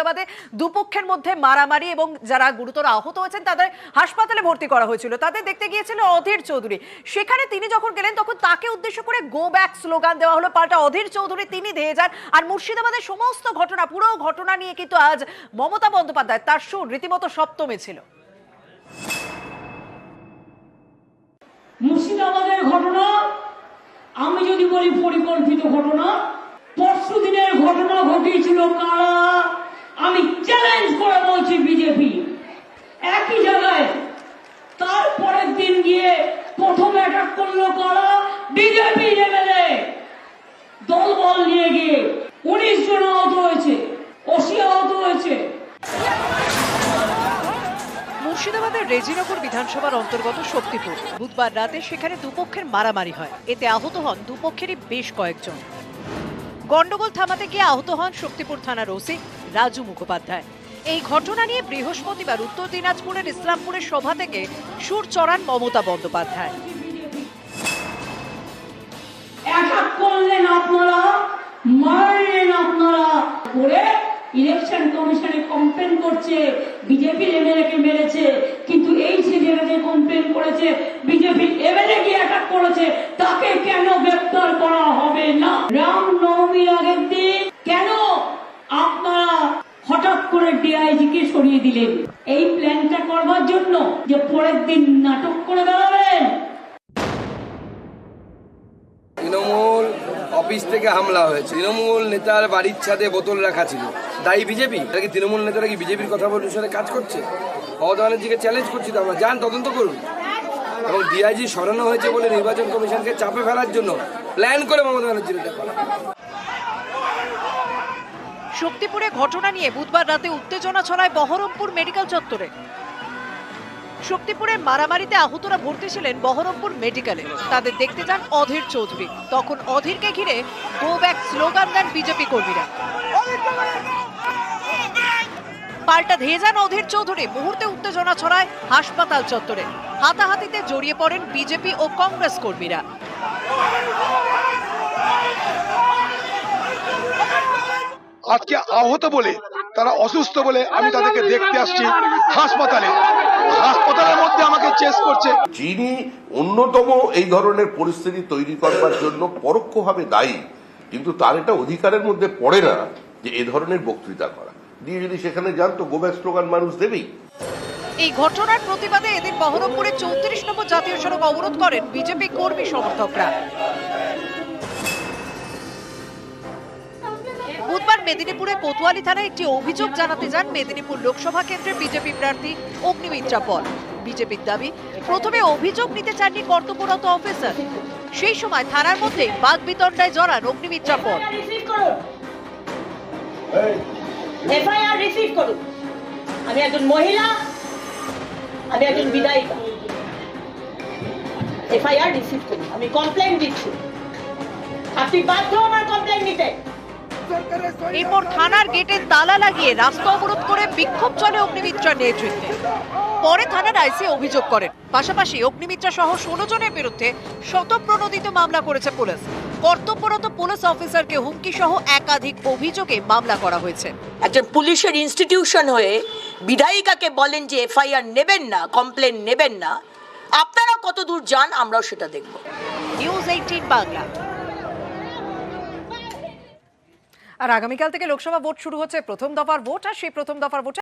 মুর্শিদাবাদে দুপক্ষের মধ্যে মারামারি এবং যারা গুরুতর আহত হয়েছেন তাদের হাসপাতালে ভর্তি করা হয়েছিল। তাদের দেখতে গিয়েছিল অধীর চৌধুরী। সেখানে তিনি যখন গেলেন তখন তাকে উদ্দেশ্য করে গো ব্যাক স্লোগান দেওয়া হলো। পাল্টা অধীর চৌধুরী তিনি ধেয়ে যান। আর মুর্শিদাবাদের সমস্ত ঘটনা, পুরো ঘটনা নিয়ে কিন্তু আজ মমতা বন্দ্যোপাধ্যায় তার সুর রীতিমতো সপ্তমে ছিল। মুর্শিদাবাদের ঘটনা আমি যদি বলি পরিকল্পিত ঘটনা, পরশু দিনের ঘটনা ঘটিয়েছিল কারা? আমি চ্যালেঞ্জ করে বলছি বিজেপি। একই জায়গায় তারপরের দিন গিয়ে প্রথম অ্যাটাক করলো কারা? বিজেপি এমএলএ দলবল নিয়ে গিয়ে 19 জন আহত হয়েছে, 80 আহত হয়েছে। মুর্শিদাবাদের রেজিনগর বিধানসভার অন্তর্গত শক্তিপুর বুধবার রাতে সেখানে দুপক্ষের মারামারি হয়। এতে আহত হন দুপক্ষেরই বেশ কয়েকজন। গন্ডগোল থামাতে গিয়ে আহত হন শক্তিপুর থানার ওসি রাজু মুখোপাধ্যায়। এই ঘটনা নিয়ে বৃহস্পতিবার উত্তর দিনাজপুরের ইসলামপুরের সভা থেকে সুর চড়ান মমতা বন্দ্যোপাধ্যায়। অ্যাটাক করলেন আপনারা, মারলেন আপনারা, করে ইলেকশন কমিশনে কমপ্লেন করছে বিজেপির এমএলএ কে মেরেছে। কিন্তু এই ছেলেরা যে কমপ্লেন করেছে বিজেপির এমএলএ কে অ্যাটাক করেছে, তাকে কেন গ্রেফতার করা হবে না? রামনবমীর আগের দিন কেন আপনারা হঠাৎ করে ডিআইজি কে সরিয়ে দিলেন? এই প্ল্যানটা করবার জন্য যে পরের দিন নাটক করে বেড়াবেন। তৃণমূল অফিস থেকে হামলা হয়েছে। তৃণমূল নেতার বাড়ির ছাদে বোতল রাখা ছিল, দায়ী বিজেপি। কি তৃণমূল নেতারা কি বিজেপির কথা অনুসারে কাজ করছে? মমতা ব্যানার্জিকে চ্যালেঞ্জ করছি তো আমরা, যান তদন্ত করুন। এবং ডিআইজি সরানো হয়েছে বলে নির্বাচন কমিশনকে চাপে ফেলার জন্য প্ল্যান করে মমতা ব্যানার্জির এটা করা। শক্তিপুরে ঘটনা নিয়ে বুধবার রাতে উত্তেজনা ছড়ায় বহরমপুর মেডিকেল চত্বরে। শক্তিপুরের মারামারিতে আহতরা ভর্তি ছিলেন বহরমপুর মেডিকেলে। তাদের দেখতে যান অধীর চৌধুরী। তখন অধীরকে ঘিরে গো ব্যাক স্লোগান দেন বিজেপি কর্মীরা। পাল্টা ধেয়ে যান অধীর চৌধুরী। মুহূর্তে উত্তেজনা ছড়ায় হাসপাতাল চত্বরে। হাতাহাতিতে জড়িয়ে পড়েন বিজেপি ও কংগ্রেস কর্মীরা। আজকে আহত বলে, তারা অসুস্থ বলে আমি তাদেরকে দেখতে আসছি হাসপাতালে। হাসপাতালের মধ্যে আমাকে চেস করছে। যিনি অন্যতম এই ধরনের পরিস্থিতি তৈরি করবার জন্য পরোক্ষভাবে দায়ী, কিন্তু তার এটা অধিকারের মধ্যে পড়ে না যে এ ধরনের বক্তৃতা করা। দিয়ে যদি সেখানে যান তো গোব্যাক স্লোগান মানুষ দেবেই। এই ঘটনার প্রতিবাদে এদিন বহরমপুরে 34 নম্বর জাতীয় সড়ক অবরোধ করেন বিজেপি কর্মী সমর্থকরা। বুধবার মেদিনীপুরে কোতোয়ালি থানায় একটি অভিযোগ জানাতে যান মেদিনীপুর লোকসভা কেন্দ্রের বিজেপি প্রার্থী অগ্নিমিত্রা পল। বিজেপির দাবি, প্রথমে অভিযোগ নিতে চাননি কর্তব্যরত অফিসার। সেই সময় থানার মধ্যে বাগবিতণ্ডায় জড়ান অগ্নিমিত্রা পল। এফআইআর রিসিভ করুন। আমি একজন মহিলা, আমি একজন বিধায়িকা। এফআইআর রিসিভ করুন। আমি কমপ্লেইন দিচ্ছি, আপনি বাধ্য আমার কমপ্লেইন নিতে। এরপর থানার গেটে তালা লাগিয়ে রাস্তা অবরোধ করে বিক্ষোভ চলে অগ্নিমিত্রার নেতৃত্বে। পরে থানার আইসি অভিযোগ করেন। পাশাপাশি অগ্নিমিত্রা সহ 16 জনের বিরুদ্ধে শতপ্রণোদিত মামলা করেছে পুলিশ। কর্তব্যরত পুলিশ অফিসারকে হুমকি সহ একাধিক অভিযোগে মামলা করা হয়েছে। একজন পুলিশের ইনস্টিটিউশন হয়ে বিধায়িকাকে বলেন যে এফআইআর নেবেন না, কমপ্লেন নেবেন না। আপনারা কত দূর যান আমরাও সেটা দেখব। নিউজ 18 বাংলা। আর আগামীকাল থেকে লোকসভা ভোট শুরু হচ্ছে, প্রথম দফার ভোট। আর সেই প্রথম দফার ভোটে